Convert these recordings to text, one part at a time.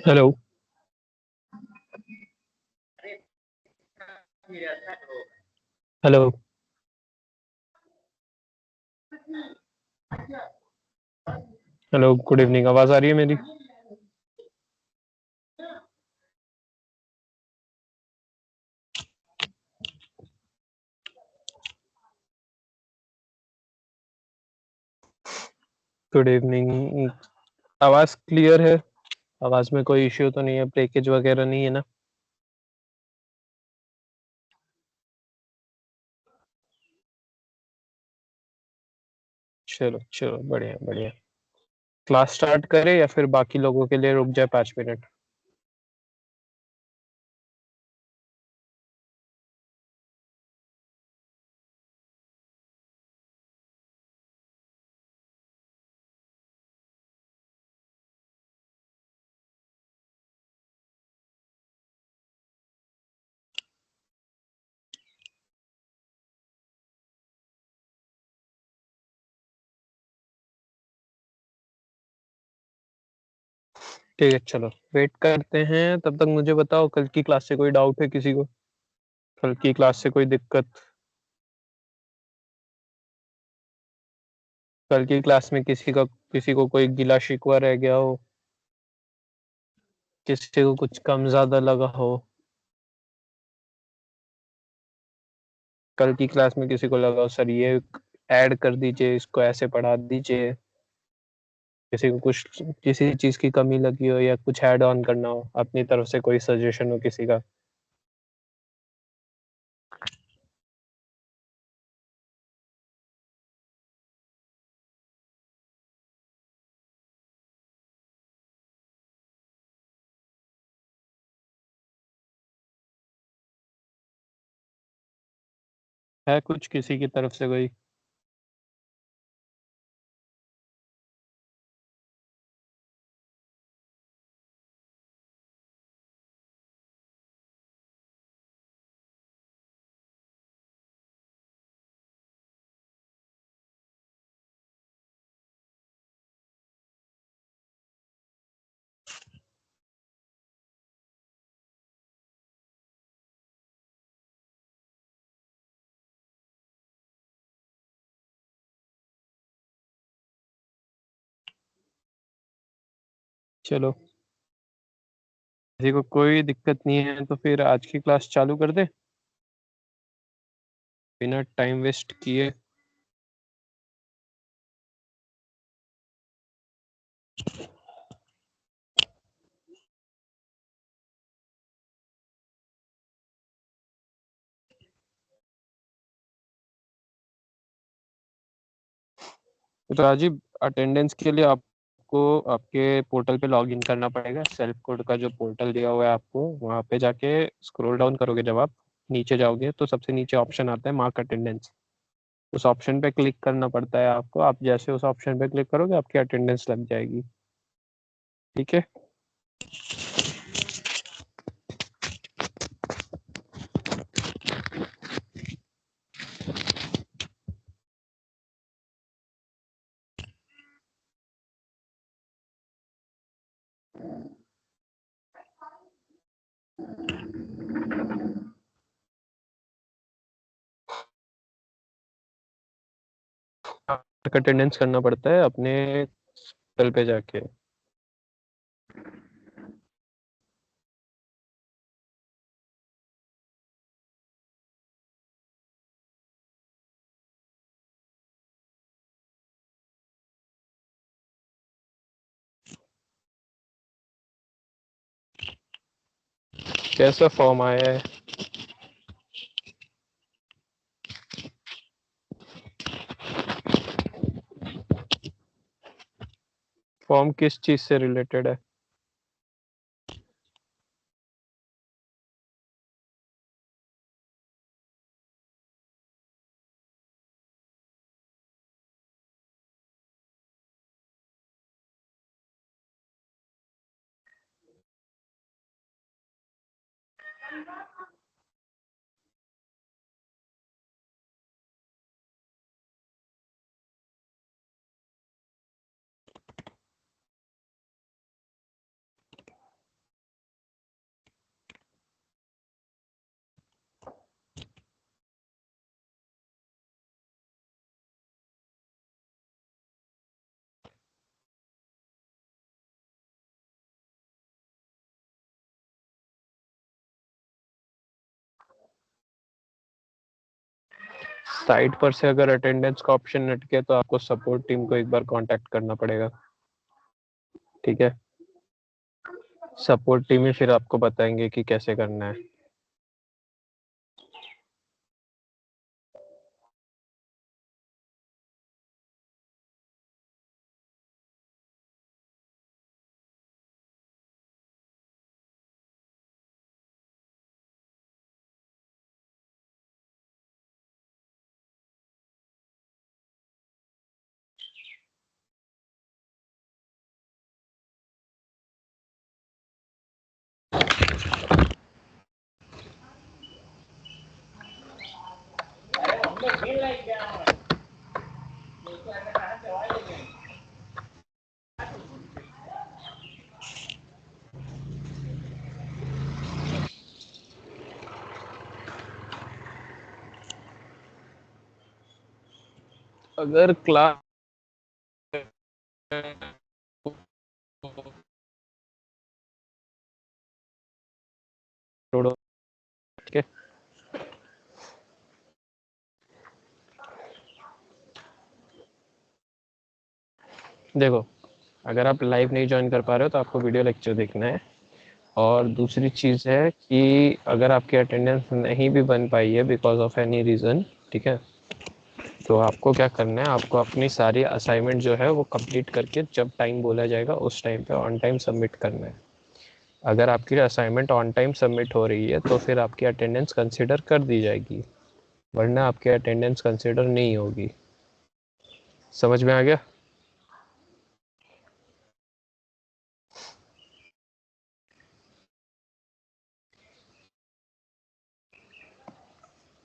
Hello. Hello. Hello, good evening. आवाज आ रही है मेरी? Good evening. आवाज क्लियर है? आवाज में कोई इश्यू तो नहीं है? ब्रेकेज वगैरह नहीं है ना? चलो चलो, बढ़िया बढ़िया। क्लास स्टार्ट करें या फिर बाकी लोगों के लिए रुक जाए 5 मिनट? ठीक है, चलो वेट करते हैं। तब तक मुझे बताओ, कल की क्लास से कोई डाउट है किसी को? कल की क्लास से कोई दिक्कत? कल की क्लास में किसी को कोई गिला शिकवा रह गया हो? किसी को कुछ कम ज्यादा लगा हो? कल की क्लास में किसी को लगा हो सर ये ऐड कर दीजिए, इसको ऐसे पढ़ा दीजिए? किसी को कुछ किसी चीज की कमी लगी हो या कुछ ऐड ऑन करना हो अपनी तरफ से, कोई सजेशन हो किसी का? है कुछ किसी की तरफ से कोई? चलो, किसी को कोई दिक्कत नहीं है तो फिर आज की क्लास चालू कर दे बिना टाइम वेस्ट किए। तो राजीव, अटेंडेंस के लिए आपको आपके पोर्टल पे लॉग इन करना पड़ेगा। सेल्फ कोड का जो पोर्टल दिया हुआ है आपको, वहाँ पे जाके स्क्रॉल डाउन करोगे, जब आप नीचे जाओगे तो सबसे नीचे ऑप्शन आता है मार्क अटेंडेंस। उस ऑप्शन पे क्लिक करना पड़ता है आपको। आप जैसे उस ऑप्शन पे क्लिक करोगे आपकी अटेंडेंस लग जाएगी। ठीक है? अटेंडेंस करना पड़ता है अपने पोर्टल पे जाके। कैसा फॉर्म आया है? फॉर्म किस चीज से रिलेटेड है? साइट पर से अगर अटेंडेंस का ऑप्शन अटके तो आपको सपोर्ट टीम को एक बार कांटेक्ट करना पड़ेगा, ठीक है। सपोर्ट टीम ही फिर आपको बताएंगे कि कैसे करना है। अगर क्लास ठीक है, देखो अगर आप लाइव नहीं ज्वाइन कर पा रहे हो तो आपको वीडियो लेक्चर देखना है। और दूसरी चीज़ है कि अगर आपकी अटेंडेंस नहीं भी बन पाई है बिकॉज ऑफ एनी रीज़न, ठीक है, तो आपको क्या करना है, आपको अपनी सारी असाइनमेंट जो है वो कंप्लीट करके जब टाइम बोला जाएगा उस टाइम पे ऑन टाइम सबमिट करना है। अगर आपकी असाइनमेंट ऑन टाइम सबमिट हो रही है तो फिर आपकी अटेंडेंस कंसिडर कर दी जाएगी, वरना आपकी अटेंडेंस कंसिडर नहीं होगी। समझ में आ गया?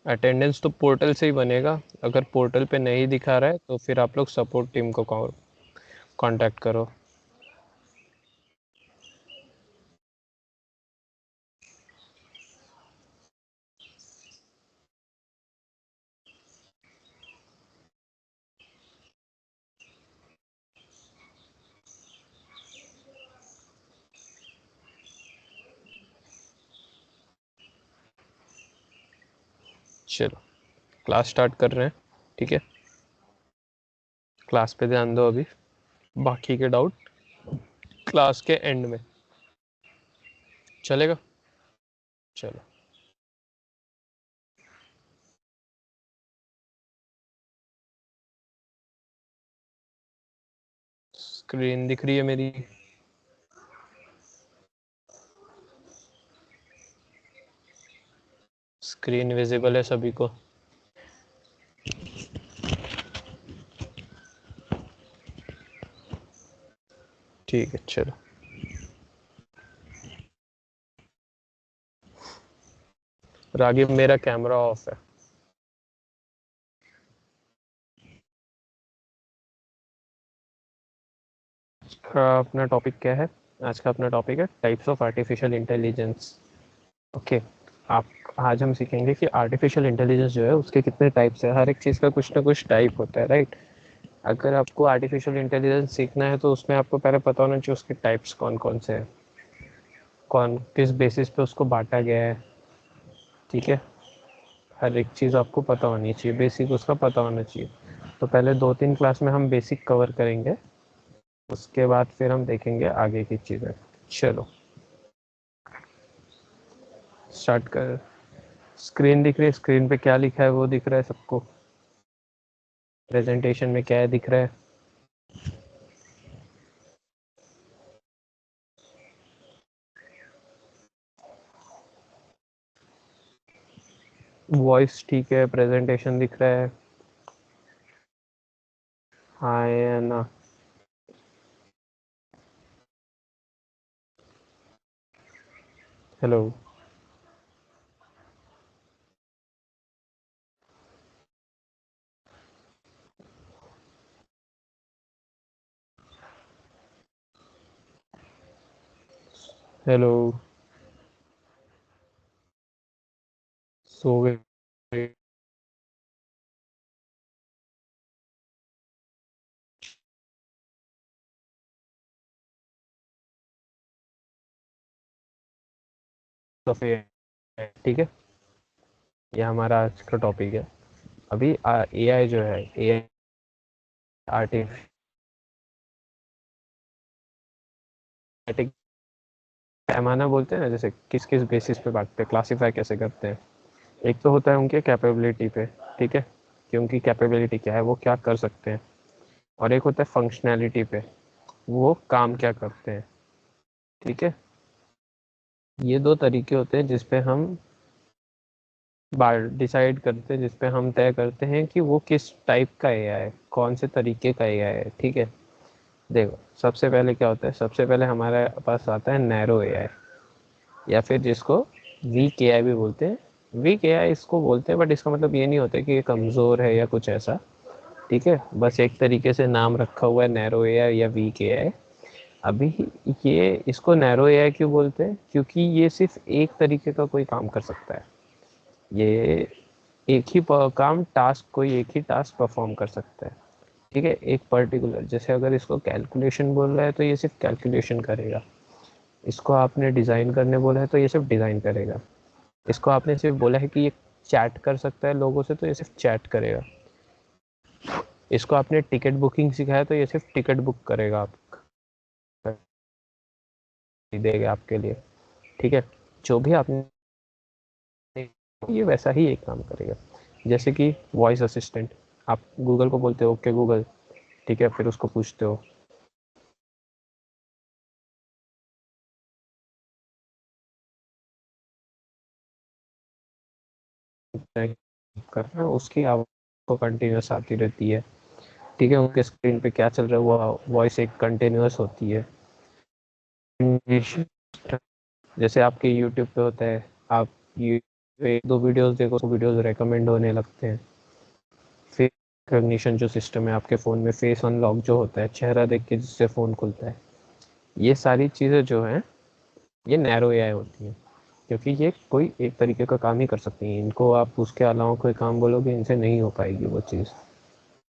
अटेंडेंस तो पोर्टल से ही बनेगा। अगर पोर्टल पे नहीं दिखा रहा है तो फिर आप लोग सपोर्ट टीम को कांटेक्ट करो। चलो क्लास स्टार्ट कर रहे हैं, ठीक है। क्लास पे ध्यान दो अभी, बाकी के डाउट क्लास के एंड में। चलेगा? चलो। स्क्रीन दिख रही है मेरी? स्क्रीन विजिबल है सभी को? ठीक है चलो। रागिब मेरा कैमरा ऑफ है। अपना टॉपिक क्या है? आज का अपना टॉपिक है types of artificial intelligence. Okay. आप आज हम सीखेंगे कि आर्टिफिशियल इंटेलिजेंस जो है उसके कितने टाइप्स है। हर एक चीज़ का कुछ ना कुछ टाइप होता है, राइट। अगर आपको आर्टिफिशियल इंटेलिजेंस सीखना है तो उसमें आपको पहले पता होना चाहिए उसके टाइप्स कौन कौन से हैं, कौन किस बेसिस पे उसको बांटा गया है, ठीक है। हर एक चीज़ आपको पता होनी चाहिए, बेसिक उसका पता होना चाहिए। तो पहले 2-3 क्लास में हम बेसिक कवर करेंगे, उसके बाद फिर हम देखेंगे आगे की चीज़ें। चलो स्टार्ट कर। स्क्रीन दिख रही है? स्क्रीन पे क्या लिखा है वो दिख रहा है सबको? प्रेजेंटेशन में क्या है दिख रहा है? वॉइस ठीक है, प्रेजेंटेशन दिख रहा है? हाँ या ना? हेलो? हेलो? सो गए? तो फिर ठीक है, ये हमारा आज का टॉपिक है। अभी एआई जो है, एआई आर्टिफिशियल पैमाना बोलते हैं ना, जैसे किस किस बेसिस पे बांटते हैं, क्लासीफाई कैसे करते हैं। एक तो होता है उनके कैपेबिलिटी पे, ठीक है, कि उनकी कैपेबिलिटी क्या है, वो क्या कर सकते हैं। और एक होता है फंक्शनैलिटी पे, वो काम क्या करते हैं, ठीक है। ये दो तरीके होते हैं जिसपे हम डिसाइड करते हैं, जिसपे हम तय करते हैं कि वो किस टाइप का एआई है, कौन से तरीके का एआई है, ठीक है। देखो सबसे पहले क्या होता है, सबसे पहले हमारे पास आता है नैरो एआई, या फिर जिसको वीक एआई भी बोलते हैं। वीक एआई इसको बोलते हैं, बट इसका मतलब ये नहीं होता कि ये कमज़ोर है या कुछ ऐसा, ठीक है। बस एक तरीके से नाम रखा हुआ है नैरो एआई या वीक एआई। अभी ये इसको नैरो एआई क्यों बोलते हैं, क्योंकि ये सिर्फ एक तरीके का कोई काम कर सकता है। ये एक ही काम, टास्क, कोई एक ही टास्क परफॉर्म कर सकता है, ठीक है। एक पर्टिकुलर, जैसे अगर इसको कैलकुलेशन बोल रहा है तो ये सिर्फ कैलकुलेशन करेगा। इसको आपने डिज़ाइन करने बोला है तो ये सिर्फ डिज़ाइन करेगा। इसको आपने सिर्फ बोला है कि ये चैट कर सकता है लोगों से तो ये सिर्फ चैट करेगा। इसको आपने टिकट बुकिंग सिखाया तो ये सिर्फ टिकट बुक करेगा, आप देगा आपके लिए, ठीक है। जो भी आपने, ये वैसा ही एक काम करेगा। जैसे कि वॉइस असिस्टेंट, आप गूगल को बोलते हो ओके गूगल, ठीक है, फिर उसको पूछते हो कर रहा है, उसकी आवाज़ को कंटिन्यूस आती रहती है, ठीक है। उनके स्क्रीन पे क्या चल रहा है वो वॉइस एक कंटिन्यूस होती है। जैसे आपके यूट्यूब पे होता है, आप एक दो वीडियोस देखो तो वीडियोस रेकमेंड होने लगते हैं। फेस रिकग्निशन जो सिस्टम है आपके फ़ोन में, फेस अनलॉक जो होता है, चेहरा देख के जिससे फ़ोन खुलता है, ये सारी चीज़ें जो हैं ये नैरो एआई होती हैं, क्योंकि ये कोई एक तरीके का काम ही कर सकती हैं। इनको आप उसके अलावा कोई काम बोलोगे, इनसे नहीं हो पाएगी वो चीज़,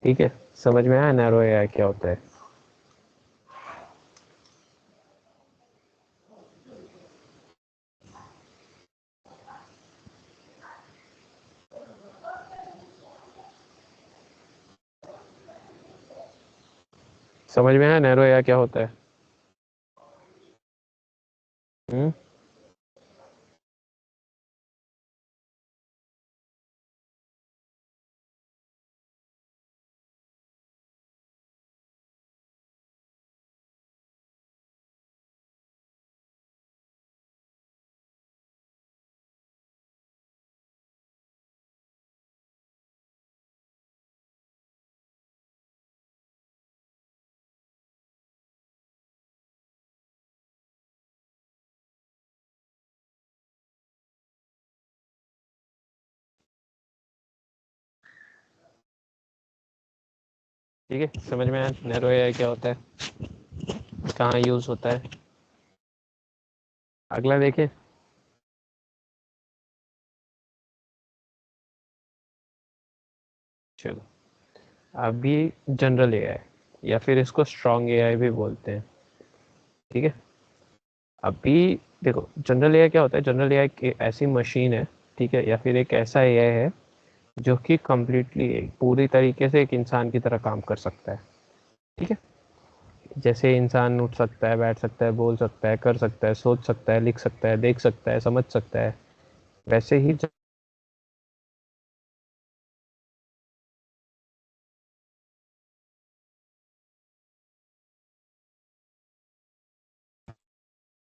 ठीक है। समझ में आया नैरो एआई क्या होता है? समझ में आया नैरो एआई क्या होता है? हुँ? ठीक है, समझ में आया नैरो एआई क्या होता है, कहाँ यूज़ होता है। अगला देखें। चलो, अभी जनरल एआई, या फिर इसको स्ट्रॉन्ग एआई भी बोलते हैं, ठीक है। अभी देखो जनरल एआई क्या होता है, जनरल एआई एक ऐसी मशीन है, ठीक है, या फिर एक ऐसा एआई है जो कि कम्प्लीटली पूरी तरीके से एक इंसान की तरह काम कर सकता है, ठीक है। जैसे इंसान उठ सकता है, बैठ सकता है, बोल सकता है, कर सकता है, सोच सकता है, लिख सकता है, देख सकता है, समझ सकता है, वैसे ही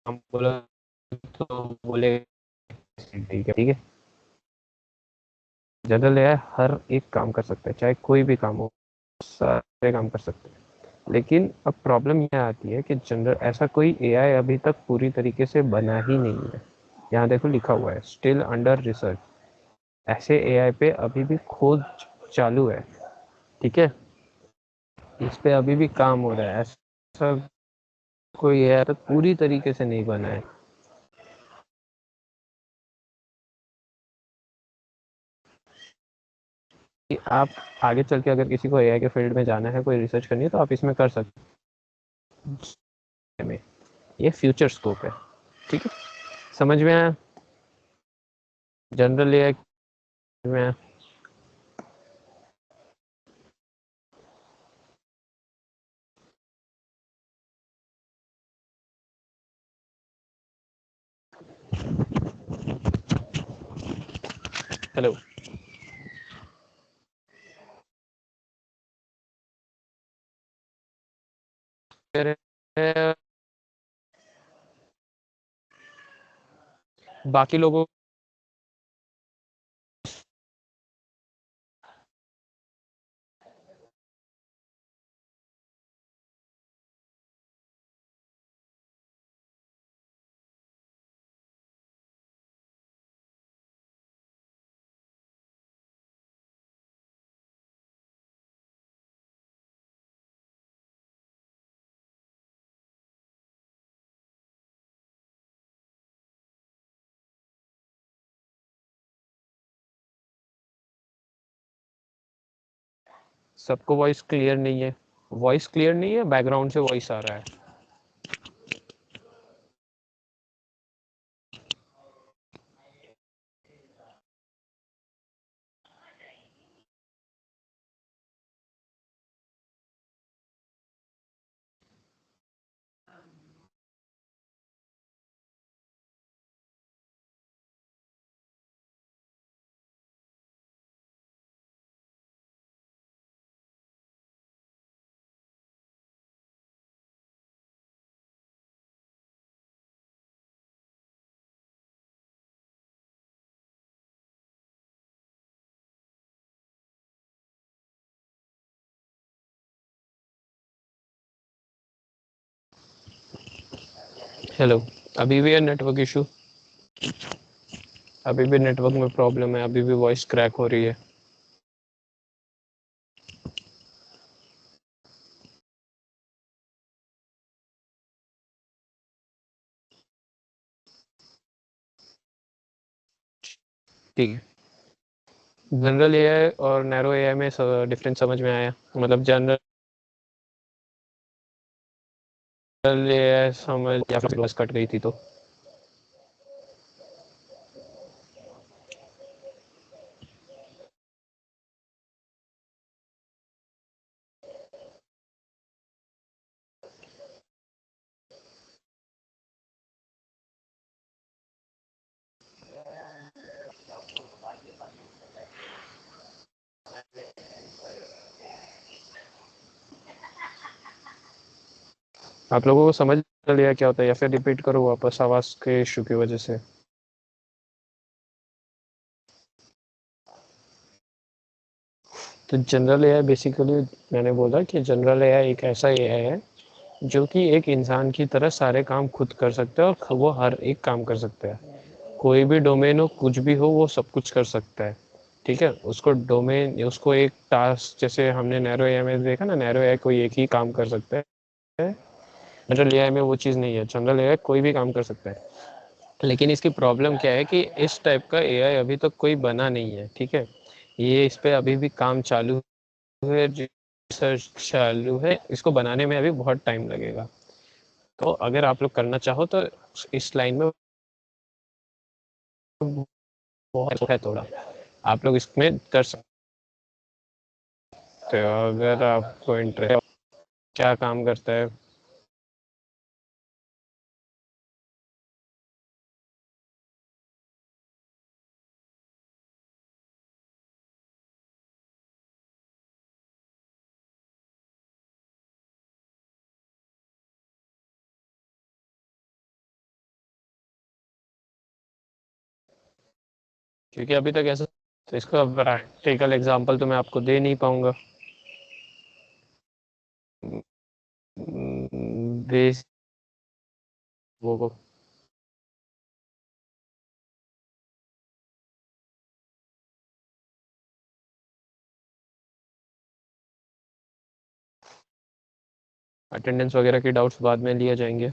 हम बोला तो बोले ठीक है, ठीक है। जनरल एआई हर एक काम कर सकता है, चाहे कोई भी काम हो, सारे काम कर सकते हैं। लेकिन अब प्रॉब्लम यह आती है कि जनरल ऐसा कोई एआई अभी तक पूरी तरीके से बना ही नहीं है। यहाँ देखो लिखा हुआ है स्टिल अंडर रिसर्च, ऐसे एआई पे अभी भी खोज चालू है, ठीक है। इस पे अभी भी काम हो रहा है, ऐसा कोई एआई तक पूरी तरीके से नहीं बना है। कि आप आगे चल के अगर किसी को एआई के फील्ड में जाना है, कोई रिसर्च करनी है, तो आप इसमें कर सकते हैं। ये फ्यूचर स्कोप है, ठीक है। समझ में आया जनरल एआई में? हेलो। फिर बाकी लोगों सबको वॉइस क्लियर नहीं है। वॉइस क्लियर नहीं है, बैकग्राउंड से वॉइस आ रहा है। हेलो। अभी भी है नेटवर्क इशू? अभी भी नेटवर्क में प्रॉब्लम है? अभी भी वॉइस क्रैक हो रही है? ठीक है। जनरल एआई और नैरो एआई में डिफरेंस समझ में आया? मतलब जनरल एआई समझ या फिर बस कट गई थी तो? आप लोगों को समझ लिया क्या होता है या फिर रिपीट करो वापस आवाज के इशू की वजह से? तो जनरल एआई बेसिकली, मैंने बोला कि जनरल एआई एक ऐसा एआई है जो कि एक इंसान की तरह सारे काम खुद कर सकता है और वो हर एक काम कर सकता है। कोई भी डोमेन हो, कुछ भी हो, वो सब कुछ कर सकता है। ठीक है, उसको डोमेन, उसको एक टास्क, जैसे हमने नैरो एआई में देखा ना, नैरो एआई कोई एक ही काम कर सकता है। जनरल एआई में वो चीज़ नहीं है, जनरल एआई कोई भी काम कर सकता है। लेकिन इसकी प्रॉब्लम क्या है कि इस टाइप का एआई अभी तक कोई बना नहीं है। ठीक है, ये इस पे अभी भी काम चालू है, रिसर्च चालू है, इसको बनाने में अभी बहुत टाइम लगेगा। तो अगर आप लोग करना चाहो तो इस लाइन में बहुत है थोड़ा, आप लोग इसमें कर सकते हो अगर आपको इंटरेस्ट। क्या काम करता है? क्योंकि अभी तक ऐसा, तो इसका प्रैक्टिकल एग्जांपल तो मैं आपको दे नहीं पाऊंगा। बेस वो अटेंडेंस वगैरह की डाउट्स बाद में लिए जाएंगे,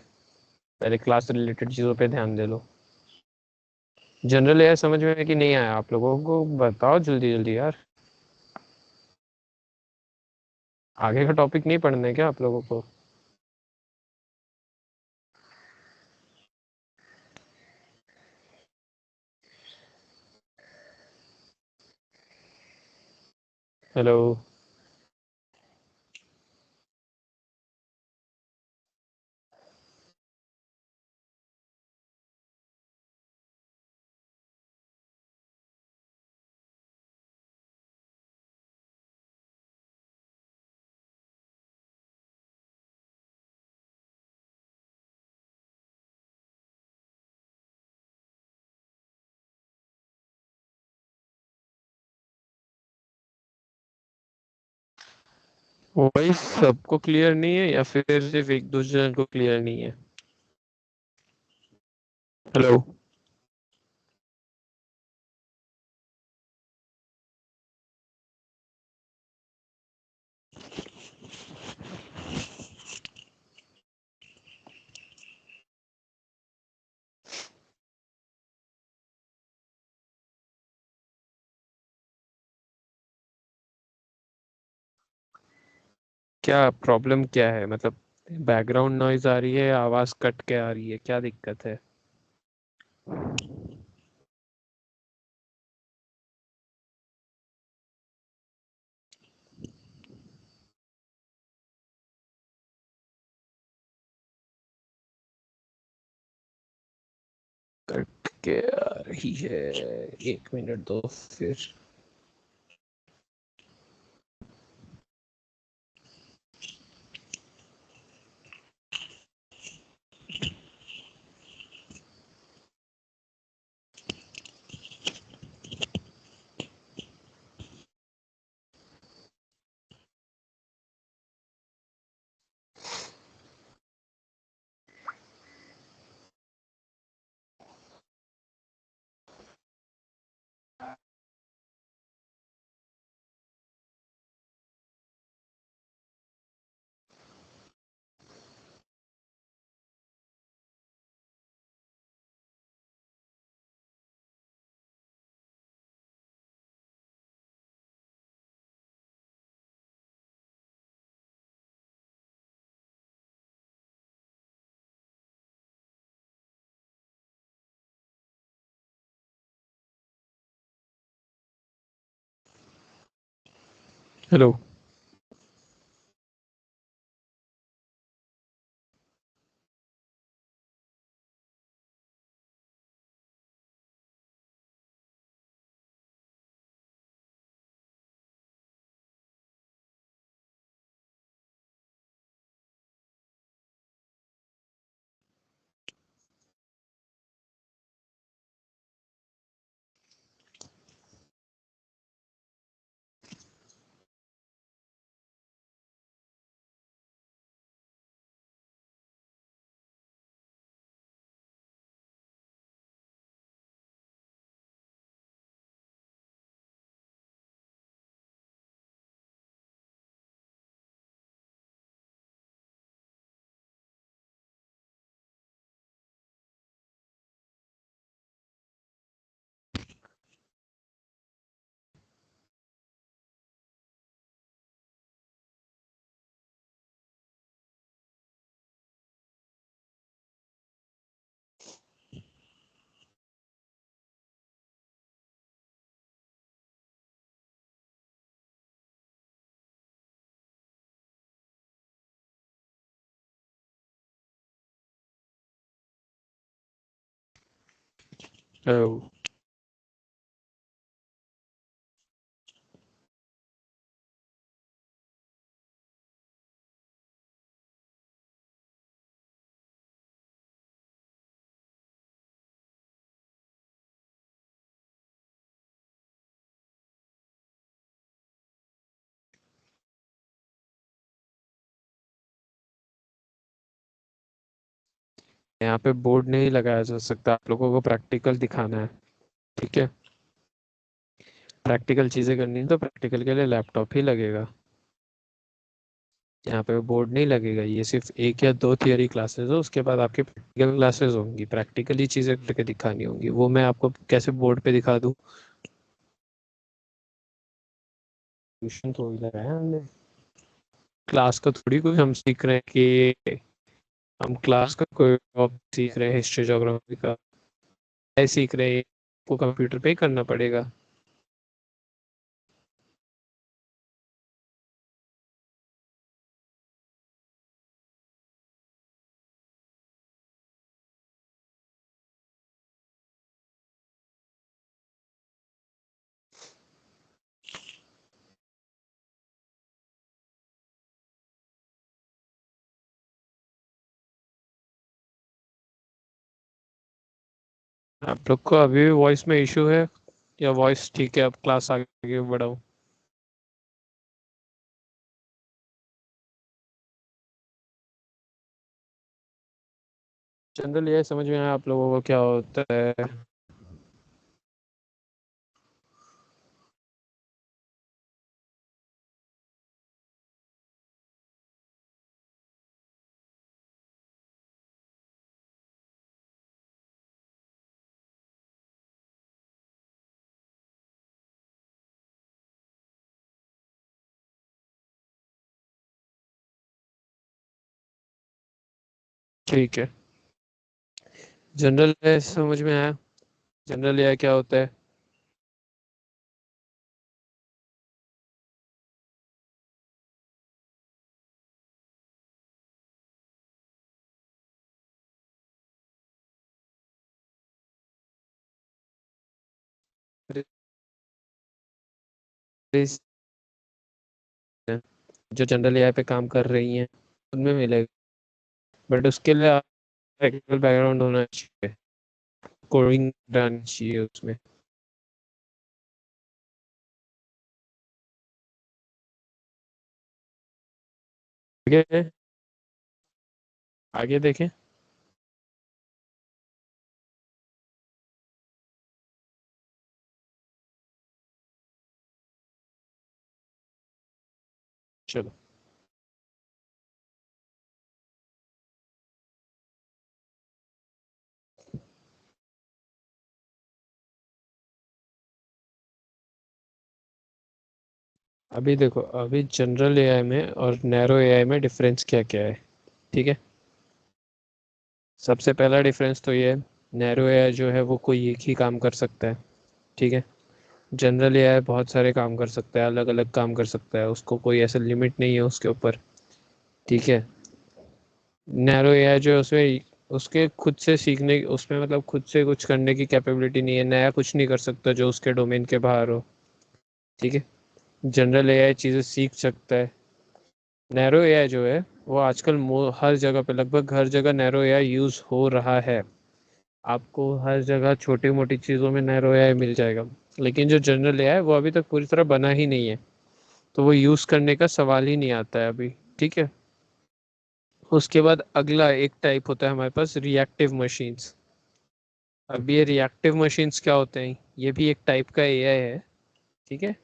पहले क्लास रिलेटेड चीज़ों पे ध्यान दे लो। जनरल एआई समझ में है कि नहीं आया आप लोगों को? बताओ जल्दी जल्दी यार। आगे का टॉपिक नहीं पढ़ना है क्या आप लोगों को? हेलो। वॉइस सबको क्लियर नहीं है या फिर सिर्फ एक दूसरे को क्लियर नहीं है? हेलो। क्या प्रॉब्लम क्या है, मतलब बैकग्राउंड नॉइज आ रही है, आवाज कट के आ रही है, क्या दिक्कत है? कट के आ रही है, एक मिनट दो फिर। हेलो। हेलो। यहाँ पे बोर्ड नहीं लगाया जा सकता, आप लोगों को प्रैक्टिकल दिखाना है। ठीक है, प्रैक्टिकल चीजें करनी है तो प्रैक्टिकल के लिए लैपटॉप ही लगेगा। यहाँ पे बोर्ड नहीं लगेगा, ये सिर्फ एक या दो थियरी क्लासेस हो, उसके बाद आपकी प्रैक्टिकल क्लासेस होंगी, प्रैक्टिकली चीजें करके दिखानी होंगी, वो मैं आपको कैसे बोर्ड पे दिखा दूँ? ट्यूशन तो वही लगाया है हमने, क्लास का थोड़ी कोई हम सीख रहे हैं कि हम क्लास का कोई टॉपिक सीख रहे हैं हिस्ट्री ज्योग्राफी का, है सीख रहे हैं, वो कंप्यूटर पे ही करना पड़ेगा। आप लोग को अभी भी वॉइस में इशू है या वॉइस ठीक है, अब क्लास आगे बढ़ाऊँ? जनरल ये समझ में आया आप लोगों को क्या होता है? ठीक है, जनरल ये समझ में आया। जनरल ये क्या होता है? जो जनरल एआई पे काम कर रही हैं उनमें मिलेगा, बट उसके लिए टेक्निकल बैकग्राउंड होना चाहिए, कोडिंग आनी चाहिए उसमें। आगे, आगे देखें। चलो, अभी देखो, अभी जनरल एआई में और नैरो एआई में डिफरेंस क्या क्या है। ठीक है, सबसे पहला डिफरेंस तो ये है, नैरो एआई जो है वो कोई एक ही काम कर सकता है। ठीक है, जनरल एआई बहुत सारे काम कर सकता है, अलग अलग काम कर सकता है, उसको कोई ऐसा लिमिट नहीं है उसके ऊपर। ठीक है, नैरो एआई जो है उसमें उसके खुद से सीखने, उसमें मतलब खुद से कुछ करने की कैपेबिलिटी नहीं है, नया कुछ नहीं कर सकता जो उसके डोमेन के बाहर हो। ठीक है, जनरल एआई चीज़ें सीख सकता है। नैरो एआई जो है वो आजकल हर जगह पे, लगभग हर जगह नैरो एआई यूज़ हो रहा है। आपको हर जगह छोटी मोटी चीज़ों में नैरो एआई मिल जाएगा, लेकिन जो जनरल एआई वो अभी तक पूरी तरह बना ही नहीं है, तो वो यूज़ करने का सवाल ही नहीं आता है अभी। ठीक है, उसके बाद अगला एक टाइप होता है हमारे पास, रिएक्टिव मशीन्स। अब ये रिएक्टिव मशीन्स क्या होते हैं? ये भी एक टाइप का एआई है। ठीक है,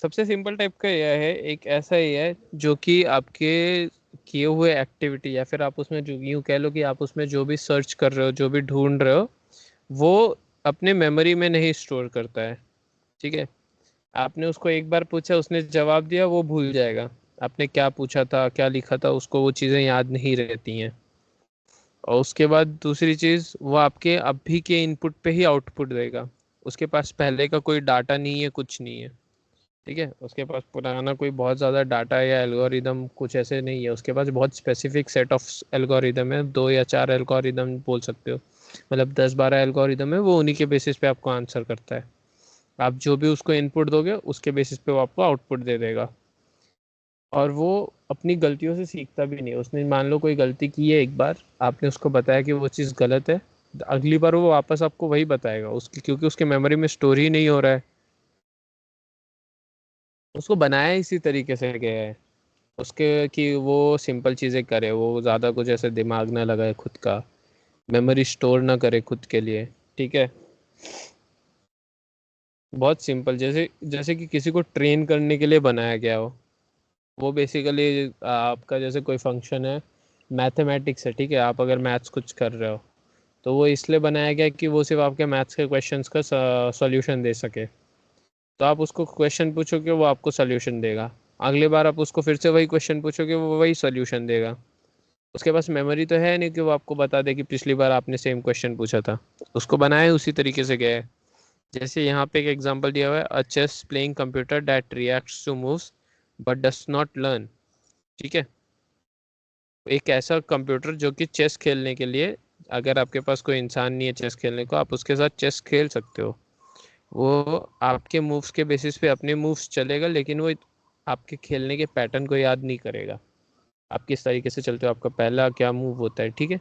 सबसे सिंपल टाइप का एआई है, एक ऐसा एआई जो कि आपके किए हुए एक्टिविटी, या फिर आप उसमें जो यूँ कह लो कि आप उसमें जो भी सर्च कर रहे हो, जो भी ढूंढ रहे हो, वो अपने मेमोरी में नहीं स्टोर करता है। ठीक है, आपने उसको एक बार पूछा, उसने जवाब दिया, वो भूल जाएगा आपने क्या पूछा था, क्या लिखा था, उसको वो चीज़ें याद नहीं रहती हैं। और उसके बाद दूसरी चीज़, वो आपके अभी के इनपुट पे ही आउटपुट देगा, उसके पास पहले का कोई डाटा नहीं है, कुछ नहीं है। ठीक है, उसके पास पुराना कोई बहुत ज़्यादा डाटा या एल्गोरिदम कुछ ऐसे नहीं है, उसके पास बहुत स्पेसिफिक सेट ऑफ एल्गोरिदम है, 2 या 4 एल्गोरिदम बोल सकते हो, मतलब 10-12 एल्गोरिदम है, वो उन्हीं के बेसिस पे आपको आंसर करता है। आप जो भी उसको इनपुट दोगे उसके बेसिस पे वो आपको आउटपुट दे देगा। और वो अपनी गलतियों से सीखता भी नहीं, उसने मान लो कोई गलती की है एक बार, आपने उसको बताया कि वो चीज़ गलत है, अगली बार वो वापस आपको वही बताएगा, उसकी क्योंकि उसके मेमोरी में स्टोर ही नहीं हो रहा है, उसको बनाया इसी तरीके से गया है उसके, कि वो सिंपल चीज़ें करे, वो ज़्यादा कुछ ऐसे दिमाग ना लगाए खुद का, मेमोरी स्टोर ना करे खुद के लिए। ठीक है, बहुत सिंपल, जैसे जैसे कि किसी को ट्रेन करने के लिए बनाया गया हो। वो बेसिकली आपका जैसे कोई फंक्शन है, मैथमेटिक्स है, ठीक है, आप अगर मैथ्स कुछ कर रहे हो, तो वो इसलिए बनाया गया कि वो सिर्फ आपके मैथ्स के क्वेश्चंस का सॉल्यूशन दे सके। तो आप उसको क्वेश्चन पूछोगे वो आपको सॉल्यूशन देगा, अगली बार आप उसको फिर से वही क्वेश्चन पूछोगे वो वही सॉल्यूशन देगा। उसके पास मेमोरी तो है नहीं कि वो आपको बता दे कि पिछली बार आपने सेम क्वेश्चन पूछा था, उसको बनाया उसी तरीके से गया है। जैसे यहाँ पे एक एग्जांपल दिया हुआ है, a chess playing computer that reacts to moves but does not learn. ठीक है, एक ऐसा कंप्यूटर जो कि चेस खेलने के लिए, अगर आपके पास कोई इंसान नहीं है चेस खेलने को, आप उसके साथ चेस खेल सकते हो, वो आपके मूव्स के बेसिस पे अपने मूव्स चलेगा, लेकिन वो आपके खेलने के पैटर्न को याद नहीं करेगा, आप किस तरीके से चलते हो, आपका पहला क्या मूव होता है। ठीक है,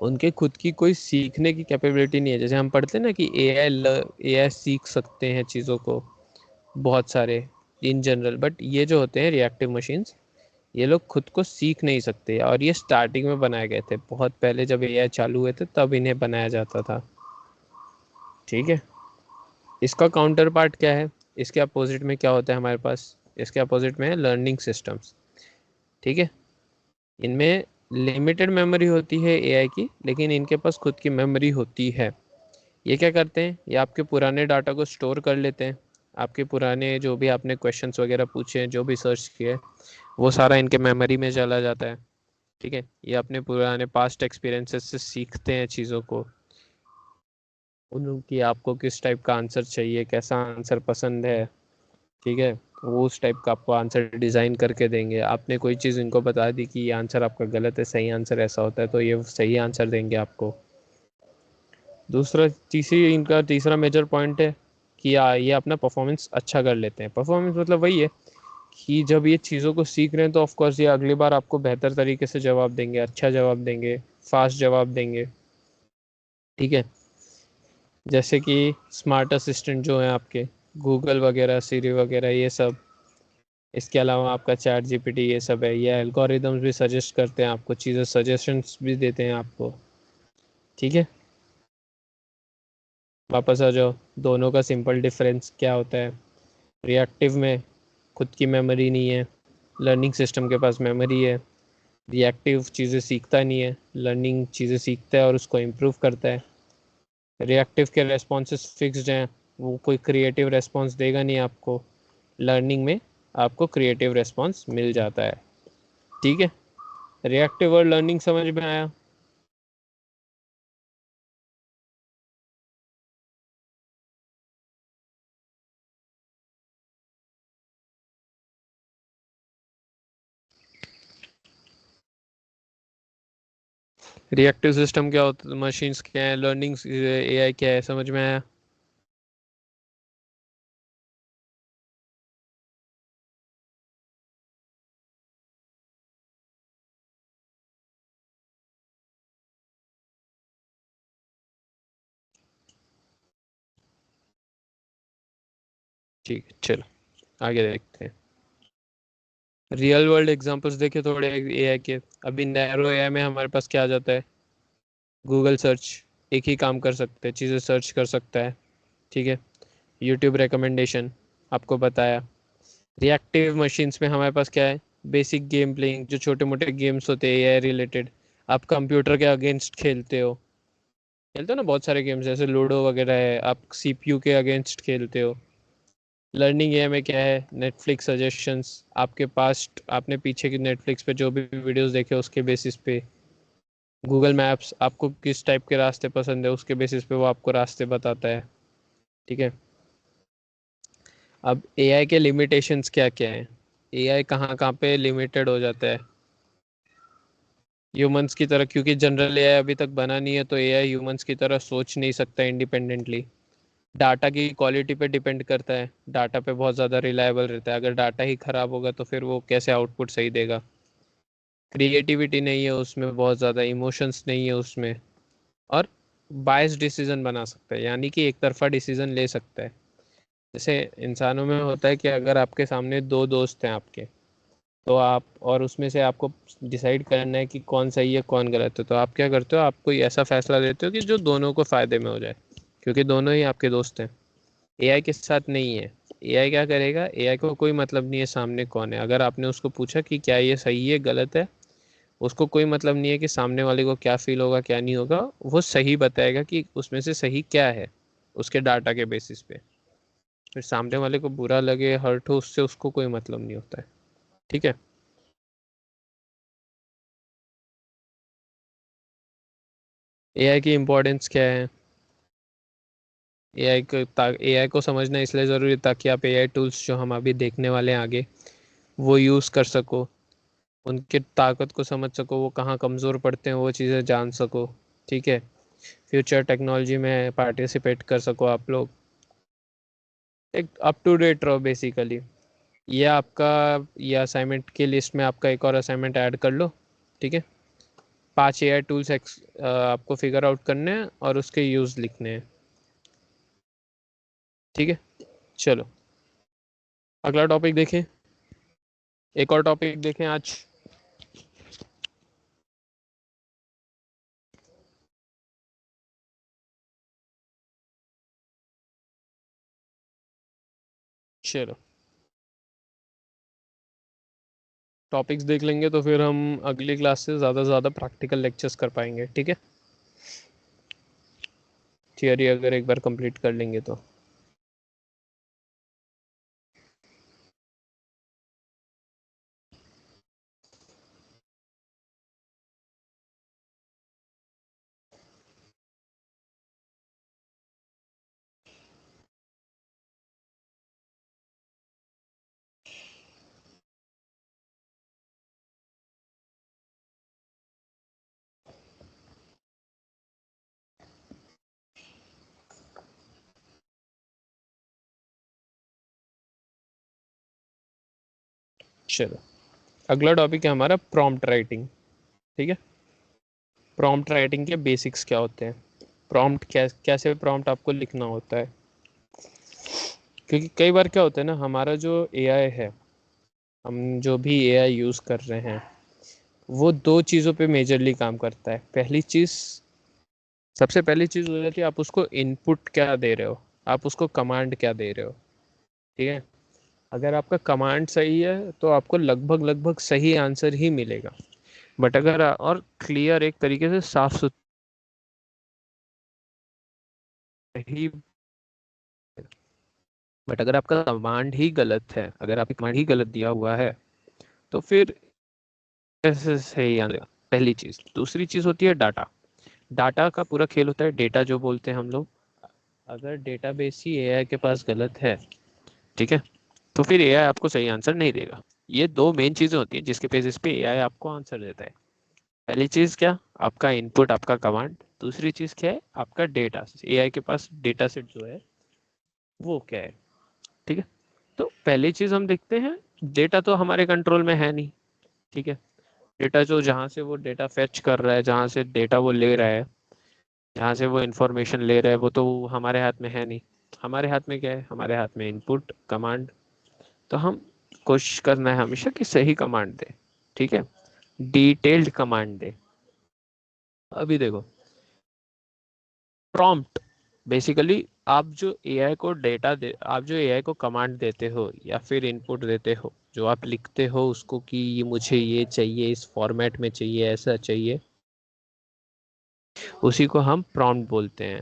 उनके खुद की कोई सीखने की कैपेबिलिटी नहीं है, जैसे हम पढ़ते हैं ना कि एआई सीख सकते हैं चीज़ों को, बहुत सारे इन जनरल, बट ये जो होते हैं रिएक्टिव मशीन्स, ये लोग खुद को सीख नहीं सकते, और ये स्टार्टिंग में बनाए गए थे, बहुत पहले जब एआई चालू हुए थे तब इन्हें बनाया जाता था। ठीक है, इसका काउंटर पार्ट क्या है, इसके अपोजिट में क्या होता है हमारे पास, इसके अपोजिट में है लर्निंग सिस्टम्स। ठीक है, इनमें लिमिटेड मेमोरी होती है एआई की, लेकिन इनके पास खुद की मेमोरी होती है। ये क्या करते हैं, ये आपके पुराने डाटा को स्टोर कर लेते हैं, आपके पुराने जो भी आपने क्वेश्चंस वगैरह पूछे हैं, जो भी सर्च किए, वो सारा इनके मेमोरी में चला जाता है। ठीक है, ये अपने पुराने पास्ट एक्सपीरियंसेस से सीखते हैं चीज़ों को, उनकी आपको किस टाइप का आंसर चाहिए, कैसा आंसर पसंद है। ठीक है, वो उस टाइप का आपको आंसर डिज़ाइन करके देंगे। आपने कोई चीज़ इनको बता दी कि ये आंसर आपका गलत है, सही आंसर ऐसा होता है, तो ये सही आंसर देंगे आपको। दूसरा तीसरी इनका तीसरा मेजर पॉइंट है कि ये अपना परफॉर्मेंस अच्छा कर लेते हैं। परफॉर्मेंस मतलब वही है कि जब ये चीज़ों को सीख रहे हैं तो ऑफकोर्स ये अगली बार आपको बेहतर तरीके से जवाब देंगे, अच्छा जवाब देंगे, फास्ट जवाब देंगे। ठीक है, जैसे कि स्मार्ट असिस्टेंट जो है आपके, गूगल वगैरह, सिरी वगैरह, ये सब। इसके अलावा आपका चैट जीपीटी, ये सब है। ये एल्गोरिदम्स भी सजेस्ट करते हैं आपको चीज़ें, सजेशंस भी देते हैं आपको। ठीक है, वापस आ जाओ, दोनों का सिंपल डिफरेंस क्या होता है। रिएक्टिव में खुद की मेमोरी नहीं है, लर्निंग सिस्टम के पास मेमोरी है। रिएक्टिव चीज़ें सीखता नहीं है, लर्निंग चीज़ें सीखता है और उसको इम्प्रूव करता है। रिएक्टिव के रेस्पॉन्सेस फिक्स्ड हैं, वो कोई क्रिएटिव रेस्पॉन्स देगा नहीं आपको। लर्निंग में आपको क्रिएटिव रेस्पॉन्स मिल जाता है। ठीक है, रिएक्टिव और लर्निंग समझ में आया। रिएक्टिव सिस्टम क्या होता है, मशीन्स क्या है, लर्निंग एआई क्या है, समझ में आया। ठीक है, चलो आगे देखते हैं। रियल वर्ल्ड एग्जांपल्स देखे थोड़े एआई के। अभी नैरो एआई में हमारे पास क्या आ जाता है, गूगल सर्च। एक ही काम कर सकते हैं, चीज़ें सर्च कर सकता है। ठीक है, यूट्यूब रिकमेंडेशन आपको बताया। रिएक्टिव मशीन्स में हमारे पास क्या है, बेसिक गेम प्लेइंग, जो छोटे मोटे गेम्स होते हैं एआई रिलेटेड। आप कंप्यूटर के अगेंस्ट खेलते हो ना, बहुत सारे गेम्स जैसे लूडो वगैरह है, आप सीपीयू के अगेंस्ट खेलते हो। लर्निंग एआई में क्या है, नेटफ्लिक्स सजेशंस, आपके पास्ट आपने पीछे की नेटफ्लिक्स पे जो भी वीडियोस देखे उसके बेसिस पे। गूगल मैप्स, आपको किस टाइप के रास्ते पसंद है उसके बेसिस पे वो आपको रास्ते बताता है। ठीक है, अब एआई के लिमिटेशंस क्या क्या है, एआई कहाँ कहाँ पे लिमिटेड हो जाता है ह्यूमंस की तरह, क्योंकि जनरल एआई अभी तक बना नहीं है, तो एआई ह्यूमंस की तरह सोच नहीं सकता इंडिपेंडेंटली। डाटा की क्वालिटी पे डिपेंड करता है, डाटा पे बहुत ज़्यादा रिलायबल रहता है। अगर डाटा ही ख़राब होगा तो फिर वो कैसे आउटपुट सही देगा। क्रिएटिविटी नहीं है उसमें, बहुत ज़्यादा इमोशंस नहीं है उसमें। और बायस डिसीजन बना सकता है, यानी कि एक तरफा डिसीजन ले सकता है। जैसे इंसानों में होता है कि अगर आपके सामने दो दोस्त हैं आपके, तो आप और उसमें से आपको डिसाइड करना है कि कौन सही है कौन गलत है, तो आप क्या करते हो, आप कोई ऐसा फैसला लेते हो कि जो दोनों को फ़ायदे में हो जाए, क्योंकि दोनों ही आपके दोस्त हैं। एआई के साथ नहीं है। एआई क्या करेगा, एआई को कोई मतलब नहीं है सामने कौन है। अगर आपने उसको पूछा कि क्या ये सही है गलत है, उसको कोई मतलब नहीं है कि सामने वाले को क्या फील होगा क्या नहीं होगा। वो सही बताएगा कि उसमें से सही क्या है, उसके डाटा के बेसिस पे। फिर सामने वाले को बुरा लगे, हर्ट हो, उससे उसको कोई मतलब नहीं होता है। ठीक है, एआई की इम्पोर्टेंस क्या है, एआई को समझना इसलिए ज़रूरी है ताकि आप एआई टूल्स जो हम अभी देखने वाले हैं आगे, वो यूज़ कर सको, उनके ताकत को समझ सको, वो कहाँ कमज़ोर पड़ते हैं वो चीज़ें जान सको। ठीक है, फ्यूचर टेक्नोलॉजी में पार्टिसिपेट कर सको आप लोग, एक अप टू डेट रहो बेसिकली। ये आपका, ये असाइनमेंट की लिस्ट में आपका एक और असाइनमेंट ऐड कर लो। ठीक है, 5 एआई टूल्स आपको फिगर आउट करने हैं और उसके यूज़ लिखने हैं। ठीक है, चलो अगला टॉपिक देखें, एक और टॉपिक देखें आज। चलो टॉपिक्स देख लेंगे तो फिर हम अगली क्लास से ज़्यादा से ज़्यादा प्रैक्टिकल लेक्चर्स कर पाएंगे, ठीक है। थियरी अगर एक बार कंप्लीट कर लेंगे तो। चलो अगला टॉपिक है हमारा प्रॉम्प्ट राइटिंग, ठीक है। प्रॉम्प्ट राइटिंग के बेसिक्स क्या होते हैं, प्रॉम्प्ट कैसे प्रॉम्प्ट आपको लिखना होता है। क्योंकि कई बार क्या होता है ना, हमारा जो एआई है, हम जो भी एआई यूज़ कर रहे हैं, वो दो चीज़ों पे मेजरली काम करता है। पहली चीज़, सबसे पहली चीज़ हो जाती है आप उसको इनपुट क्या दे रहे हो, आप उसको कमांड क्या दे रहे हो, ठीक है। अगर आपका कमांड सही है तो आपको लगभग लगभग सही आंसर ही मिलेगा। बट अगर और क्लियर एक तरीके से साफ सुथरा ही, बट अगर आपका कमांड ही गलत है, अगर आपका कमांड ही गलत दिया हुआ है तो फिर कैसे सही आएगा। पहली चीज़। दूसरी चीज़ होती है डाटा। डाटा का पूरा खेल होता है, डेटा जो बोलते हैं हम लोग। अगर डेटाबेस ही एआई के पास गलत है, ठीक है, तो फिर एआई आपको सही आंसर नहीं देगा। ये दो मेन चीज़ें होती हैं जिसके बेसिस पे एआई आपको आंसर देता है। पहली चीज़ क्या, आपका इनपुट, आपका कमांड। दूसरी चीज़ क्या है, आपका डेटा। एआई के पास डेटा सेट जो है वो क्या है, ठीक है। तो पहली चीज़ हम देखते हैं, डेटा तो हमारे कंट्रोल में है नहीं, ठीक है। डेटा जो, जहाँ से वो डेटा फेच कर रहा है, जहाँ से डेटा वो ले रहा है, जहाँ से वो इंफॉर्मेशन ले रहा है, वो तो हमारे हाथ में है नहीं। हमारे हाथ में क्या है, हमारे हाथ में इनपुट, कमांड। तो हम कोशिश करना है हमेशा कि सही कमांड दे, ठीक है, डिटेल्ड कमांड दे। अभी देखो, प्रॉम्प्ट बेसिकली आप जो एआई को डेटा दे, आप जो एआई को कमांड देते हो या फिर इनपुट देते हो, जो आप लिखते हो उसको कि ये मुझे ये चाहिए, इस फॉर्मेट में चाहिए, ऐसा चाहिए, उसी को हम प्रॉम्प्ट बोलते हैं,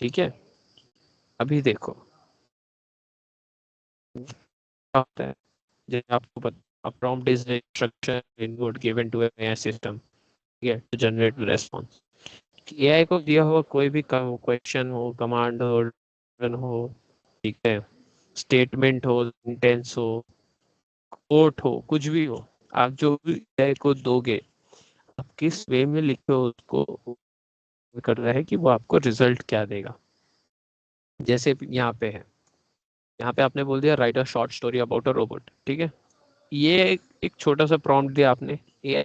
ठीक है। अभी देखो क्या होता है, जैसे आपको पता, prompt is instruction input given to a system, ठीक है, टू जनरेट रिस्पॉन्स। एआई को दिया हुआ कोई भी क्वेश्चन हो, कमांड हो, ठीक है, स्टेटमेंट हो, सेंटेंस हो, कोट हो, कुछ भी हो, आप जो भी एआई को दोगे, आप किस वे में लिखे हो उसको कर रहा है कि वो आपको रिजल्ट क्या देगा। जैसे यहाँ पे है, यहाँ पे आपने बोल दिया right a short story about a robot, ठीक है। ये एक छोटा सा प्रॉम्प्ट दिया आपने, ये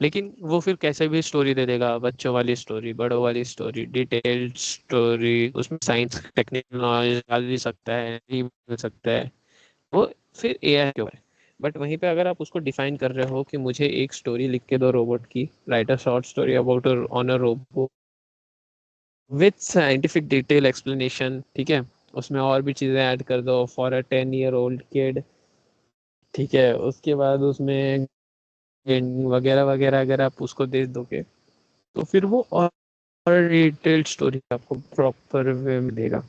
लेकिन वो फिर कैसे भी स्टोरी दे देगा, बच्चों वाली स्टोरी, बड़ों वाली स्टोरी, डिटेल्ड स्टोरी, उसमें साइंस टेक्निकल नॉलेज डाल भी सकता है, नहीं मिल सकता है, वो फिर एआई के ऊपर है। बट वहीं पे अगर आप उसको डिफाइन कर रहे हो कि मुझे एक स्टोरी लिख के दो रोबोट की, right a short story about on a robot with scientific detail explanation, ठीक है, उसमें और भी चीज़ें ऐड कर दो, for a 10 year old kid, ठीक है, उसके बाद उसमें वगैरह वगैरह अगर आप उसको दे दोगे तो फिर वो और डिटेल्ड स्टोरी आपको प्रॉपर वे में देगा।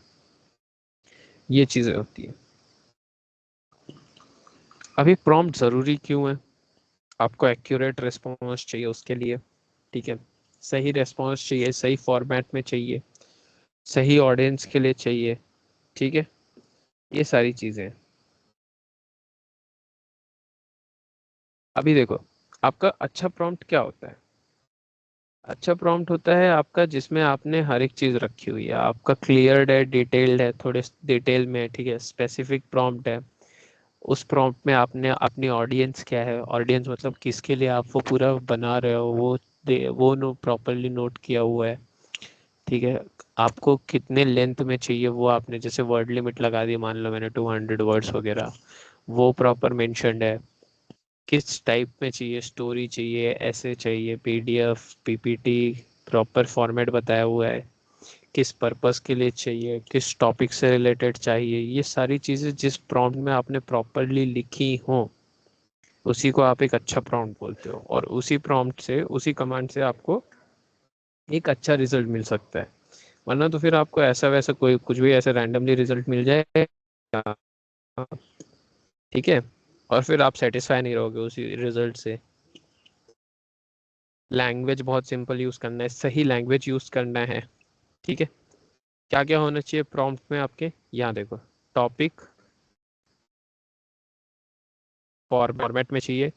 ये चीज़ें होती है। अभी प्रॉम्प्ट ज़रूरी क्यों है, आपको एक्यूरेट रिस्पॉन्स चाहिए उसके लिए, ठीक है, सही रिस्पॉन्स चाहिए, सही फॉर्मेट में चाहिए, सही ऑडियंस के लिए चाहिए, ठीक है, ये सारी चीज़ें। अभी देखो, आपका अच्छा प्रॉम्प्ट क्या होता है, अच्छा प्रॉम्प्ट होता है आपका जिसमें आपने हर एक चीज़ रखी हुई है, आपका क्लियर्ड है, डिटेल्ड है, थोड़े डिटेल में, ठीक है, स्पेसिफिक प्रॉम्प्ट है। उस प्रॉम्प्ट में आपने अपनी ऑडियंस क्या है, ऑडियंस मतलब किसके लिए आप वो पूरा बना रहे हो, वो प्रॉपरली नोट किया हुआ है, ठीक है। आपको कितने लेंथ में चाहिए वो आपने जैसे वर्ड लिमिट लगा दी, मान लो मैंने 200 वर्ड्स वगैरह, वो प्रॉपर मेंशन्ड है। किस टाइप में चाहिए, स्टोरी चाहिए, ऐसे चाहिए, पीडीएफ, पीपीटी, प्रॉपर फॉर्मेट बताया हुआ है। किस पर्पस के लिए चाहिए, किस टॉपिक से रिलेटेड चाहिए, ये सारी चीज़ें जिस प्रॉम्प्ट में आपने प्रॉपरली लिखी हो उसी को आप एक अच्छा प्रॉम्प्ट बोलते हो, और उसी प्रॉम्प्ट से, उसी कमांड से आपको एक अच्छा रिजल्ट मिल सकता है। वरना तो फिर आपको ऐसा वैसा कोई कुछ भी ऐसे रैंडमली रिजल्ट मिल जाए, ठीक है, और फिर आप सेटिस्फाई नहीं रहोगे उसी रिजल्ट से। लैंग्वेज बहुत सिंपल यूज करना है, सही लैंग्वेज यूज करना है, ठीक है। क्या क्या होना चाहिए प्रॉम्प्ट में आपके, यहाँ देखो, टॉपिक फॉर्मेट में चाहिए,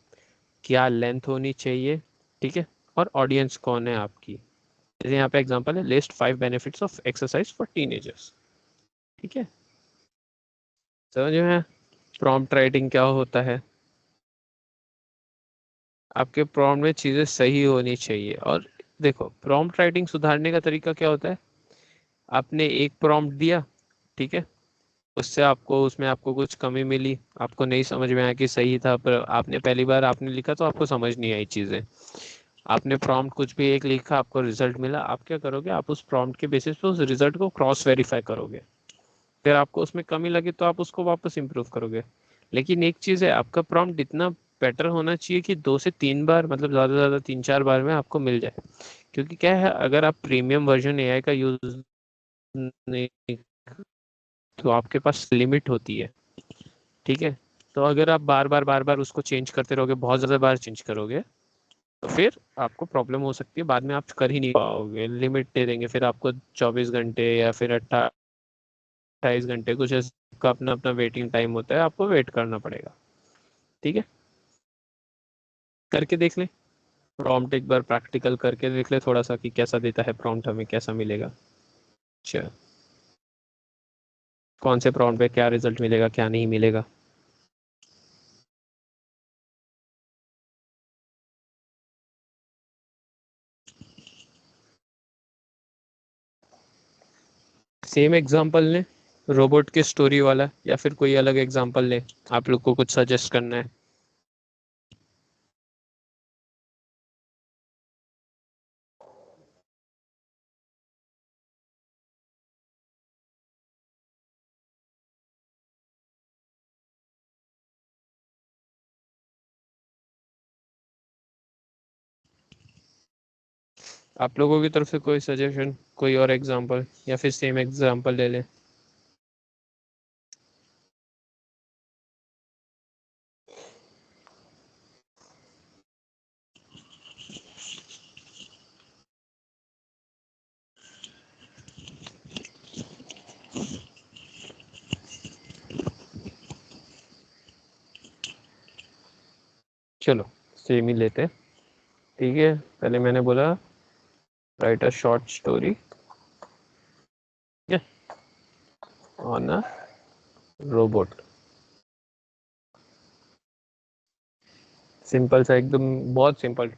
क्या लेंथ होनी चाहिए, ठीक है, और ऑडियंस कौन है आपकी। जैसे यहाँ पे एग्जांपल है, list 5 benefits of exercise for teenagers, ठीक है। समझ में प्रॉम्प्ट राइटिंग क्या होता है। आपके प्रॉम्प्ट में चीजें सही होनी चाहिए। और देखो, प्रॉम्प्ट राइटिंग सुधारने का तरीका क्या होता है, आपने एक प्रॉम्प्ट दिया, ठीक है, उससे आपको, उसमें आपको कुछ कमी मिली, आपको नहीं समझ में आया कि सही था, पर आपने पहली बार आपने लिखा तो आपको समझ नहीं आई चीजें। आपने प्रॉम्प्ट कुछ भी एक लिखा, आपको रिजल्ट मिला, आप क्या करोगे, आप उस प्रॉम्प्ट के बेसिस पे उस रिजल्ट को क्रॉस वेरीफाई करोगे। फिर आपको उसमें कमी लगी तो आप उसको वापस इंप्रूव करोगे। लेकिन एक चीज है, आपका प्रॉम्प्ट इतना बेटर होना चाहिए कि 2 से 3 बार, मतलब ज्यादा से ज्यादा 3-4 बार में आपको मिल जाए। क्योंकि क्या है, अगर आप प्रीमियम वर्जन एआई का यूज नहीं, तो आपके पास लिमिट होती है, ठीक है। तो अगर आप बार बार उसको चेंज करते रहोगे, बहुत ज्यादा बार चेंज करोगे, तो फिर आपको प्रॉब्लम हो सकती है, बाद में आप कर ही नहीं पाओगे। लिमिट दे देंगे फिर आपको 24 घंटे या फिर 28 घंटे, कुछ का अपना अपना वेटिंग टाइम होता है, आपको वेट करना पड़ेगा, ठीक है। करके देख ले प्रॉम्प्ट, एक बार प्रैक्टिकल करके देख ले थोड़ा सा कि कैसा देता है प्रॉम्प्ट, हमें कैसा मिलेगा। अच्छा, कौन से प्रॉम्प्ट पे क्या रिजल्ट मिलेगा, क्या नहीं मिलेगा। सेम एग्जांपल ले, रोबोट के स्टोरी वाला, या फिर कोई अलग एग्जांपल ले, आप लोग को कुछ सजेस्ट करना है। आप लोगों की तरफ से कोई सजेशन, कोई और एग्जांपल, या फिर सेम एग्जांपल ले ले। चलो सेम ही लेते हैं, ठीक है। पहले मैंने बोला right a short story on a robot. Simple सा एकदम, बहुत सिंपल,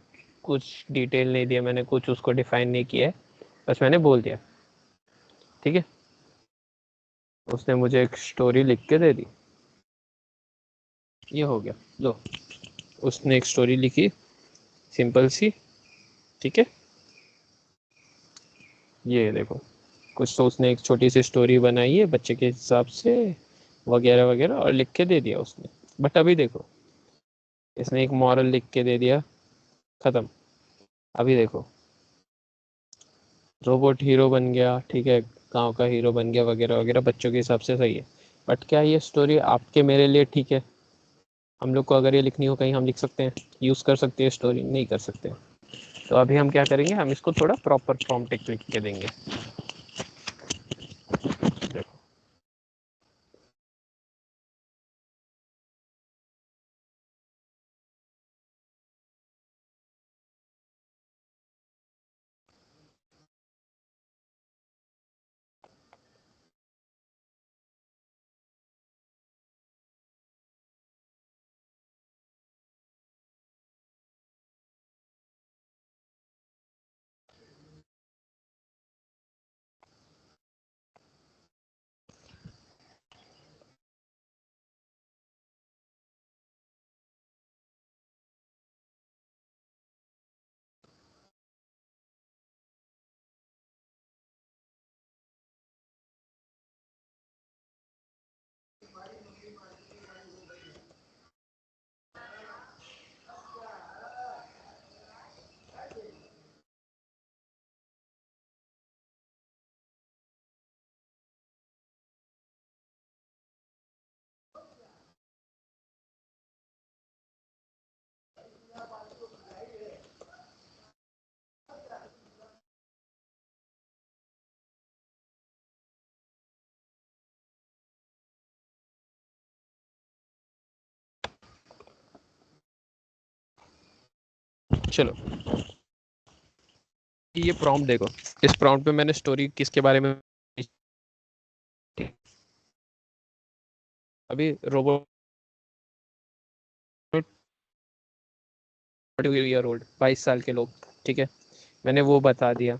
कुछ डिटेल नहीं दिया मैंने, कुछ उसको डिफाइन नहीं किया है, बस मैंने बोल दिया, ठीक है। उसने मुझे एक स्टोरी लिख के दे दी, ये हो गया। लो, उसने एक स्टोरी लिखी, सिंपल सी, ठीक है। ये देखो, कुछ तो उसने एक छोटी सी स्टोरी बनाई है बच्चे के हिसाब से, वगैरह वगैरह, और लिख के दे दिया उसने। बट अभी देखो, इसने एक मॉरल लिख के दे दिया, खत्म। अभी देखो, रोबोट हीरो बन गया, ठीक है, गांव का हीरो बन गया, वगैरह वगैरह, बच्चों के हिसाब से सही है। बट क्या ये स्टोरी आपके मेरे लिए ठीक है? हम लोग को अगर ये लिखनी हो कहीं, हम लिख सकते हैं, यूज़ कर सकते हैं, स्टोरी नहीं कर सकते। तो अभी हम क्या करेंगे, हम इसको थोड़ा प्रॉपर प्रॉम्प्ट लिख के देंगे। देखो, चलो ये प्रॉम्प्ट देखो, इस प्रॉम्प्ट में मैंने स्टोरी किसके बारे में, अभी रोबोट 22 ईयर ओल्ड, 22 साल के लोग, ठीक है, मैंने वो बता दिया।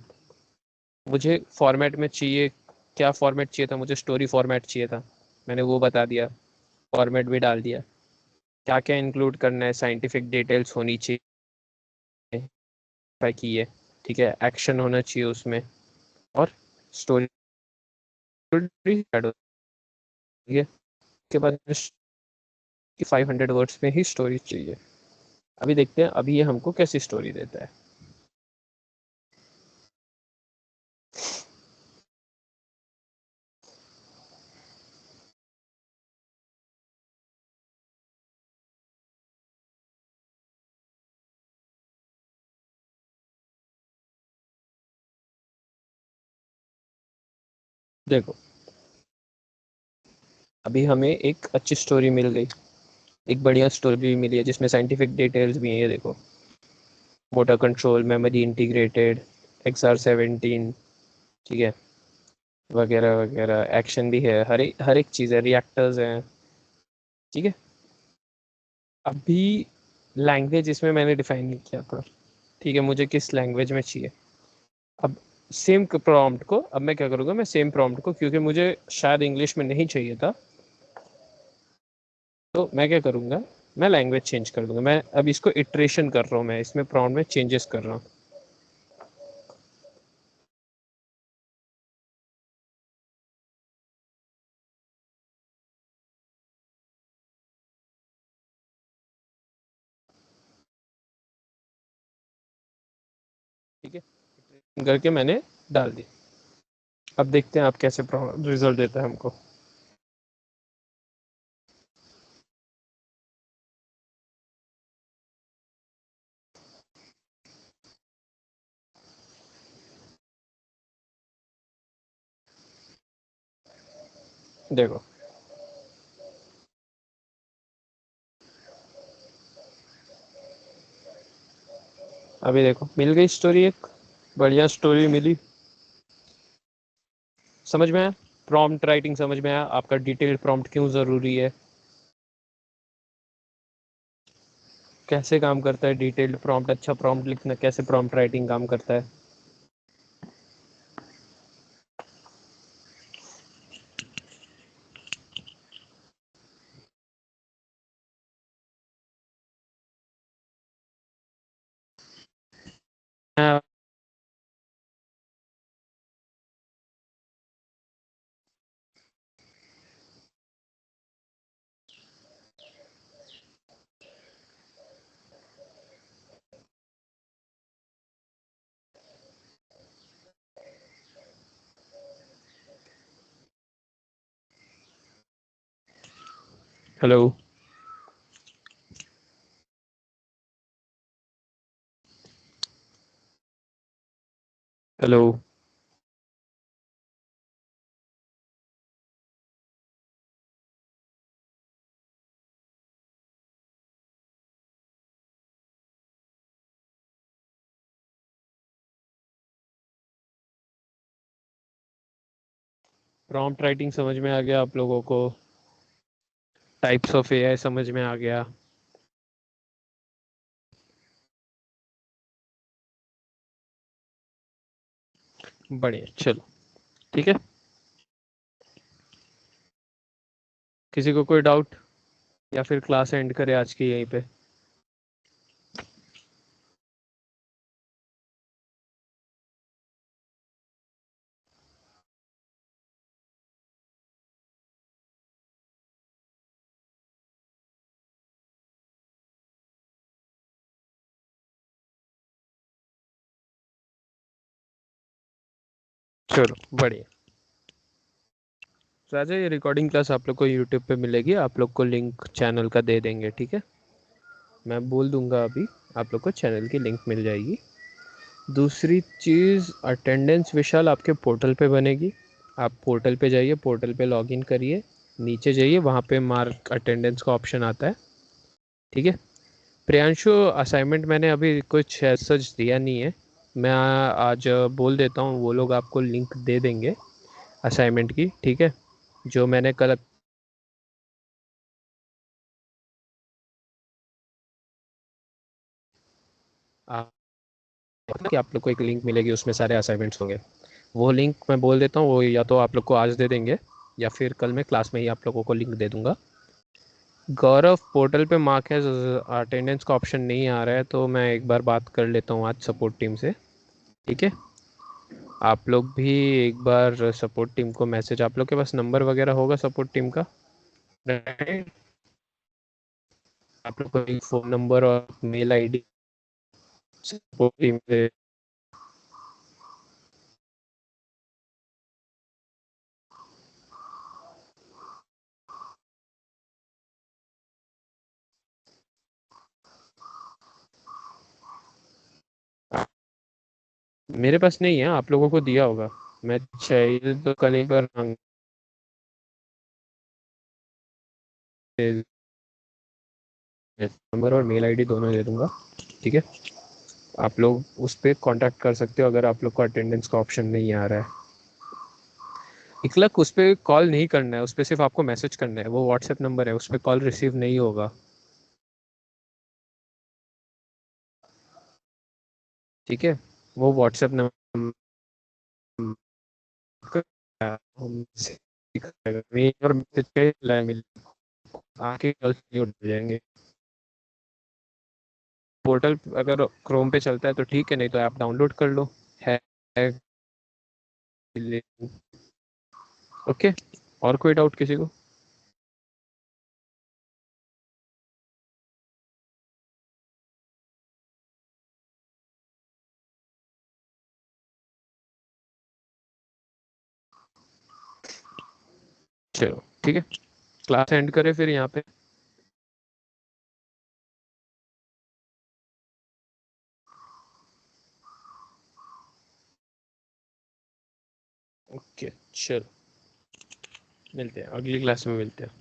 मुझे फॉर्मेट में चाहिए, क्या फॉर्मेट चाहिए था, मुझे स्टोरी फॉर्मेट चाहिए था, मैंने वो बता दिया, फॉर्मेट भी डाल दिया। क्या क्या इंक्लूड करना है, साइंटिफिक डिटेल्स होनी चाहिए की है, ठीक है, एक्शन होना चाहिए उसमें, और स्टोरी, ठीक है, उसके बाद 500 वर्ड्स में ही स्टोरी चाहिए। अभी देखते हैं अभी ये हमको कैसी स्टोरी देता है। देखो अभी हमें एक अच्छी स्टोरी मिल गई, एक बढ़िया स्टोरी भी मिली है जिसमें साइंटिफिक डिटेल्स भी हैं, ये देखो, motor control, memory integrated, XR17, ठीक है, वगैरह वगैरह, एक्शन भी है, हर एक चीज़ है, रिएक्टर्स हैं, ठीक है। अभी लैंग्वेज इसमें मैंने डिफाइन नहीं किया था, ठीक है, मुझे किस लैंग्वेज में चाहिए। अब सेम प्रॉम्प्ट को, अब मैं क्या करूँगा, मैं सेम प्रॉम्प्ट को, क्योंकि मुझे शायद इंग्लिश में नहीं चाहिए था, तो मैं क्या करूँगा, मैं लैंग्वेज चेंज कर दूंगा। मैं अब इसको इटरेशन कर रहा हूँ, मैं इसमें प्रॉम्प्ट में चेंजेस कर रहा हूँ। ठीक है, करके मैंने डाल दी। अब देखते हैं आप कैसे रिजल्ट देता है हमको। देखो अभी देखो मिल गई स्टोरी, एक बढ़िया स्टोरी मिली, समझ में आया, प्रॉम्प्ट राइटिंग समझ में आया, आपका डिटेल्ड प्रॉम्प्ट क्यों ज़रूरी है, कैसे काम करता है डिटेल्ड प्रॉम्प्ट, अच्छा प्रॉम्प्ट लिखना, कैसे प्रॉम्प्ट राइटिंग काम करता है। हेलो, हेलो, प्रॉम्प्ट राइटिंग समझ में आ गया आप लोगों को, टाइप्स ऑफ एआई समझ में आ गया। बढ़िया, चलो ठीक है, किसी को कोई डाउट, या फिर क्लास एंड करे आज की यहीं पे। चलो बढ़िया, राजा ये रिकॉर्डिंग क्लास आप लोग को यूट्यूब पे मिलेगी, आप लोग को लिंक चैनल का दे देंगे, ठीक है, मैं बोल दूंगा अभी, आप लोग को चैनल की लिंक मिल जाएगी। दूसरी चीज़, अटेंडेंस विशाल आपके पोर्टल पे बनेगी, आप पोर्टल पे जाइए, पोर्टल पे लॉगिन करिए, नीचे जाइए, वहाँ पे मार्क अटेंडेंस का ऑप्शन आता है, ठीक है, प्रियांशु, असाइनमेंट मैंने अभी कुछ सच दिया नहीं है। मैं आज बोल देता हूँ, वो लोग आपको लिंक दे देंगे असाइनमेंट की, ठीक है? जो मैंने कल कि आप लोग को एक लिंक मिलेगी, उसमें सारे असाइनमेंट्स होंगे। वो लिंक मैं बोल देता हूँ, वो या तो आप लोग को आज दे देंगे या फिर कल मैं क्लास में ही आप लोगों को लिंक दे दूंगा। गौरव, पोर्टल पे मार्क है, अटेंडेंस का ऑप्शन नहीं आ रहा है, तो मैं एक बार बात कर लेता हूँ आज सपोर्ट टीम से, ठीक है? आप लोग भी एक बार सपोर्ट टीम को मैसेज, आप लोग के पास नंबर वगैरह होगा सपोर्ट टीम का, राइट? आप लोग को एक फ़ोन नंबर और मेल आईडी सपोर्ट टीम पे। मेरे पास नहीं है, आप लोगों को दिया होगा। मैं चाहिए तो कल एक बार नंबर और मेल आईडी दोनों दे दूंगा, ठीक है? आप लोग उस पर कांटेक्ट कर सकते हो अगर आप लोग को अटेंडेंस का ऑप्शन नहीं आ रहा है। इकलक, उस पर कॉल नहीं करना है, उस पर सिर्फ आपको मैसेज करना है। वो व्हाट्सएप नंबर है, उस पर कॉल रिसीव नहीं होगा, ठीक है? वो व्हाट्सएप नंबर और मैसेज पे मिल आके कल नहीं उठ जाएंगे। पोर्टल अगर क्रोम पे चलता है तो ठीक है, नहीं तो ऐप डाउनलोड कर लो। है, ओके। और कोई डाउट किसी को? चलो ठीक है, क्लास एंड करें फिर यहाँ पे। ओके, चलो मिलते हैं अगली क्लास में, मिलते हैं।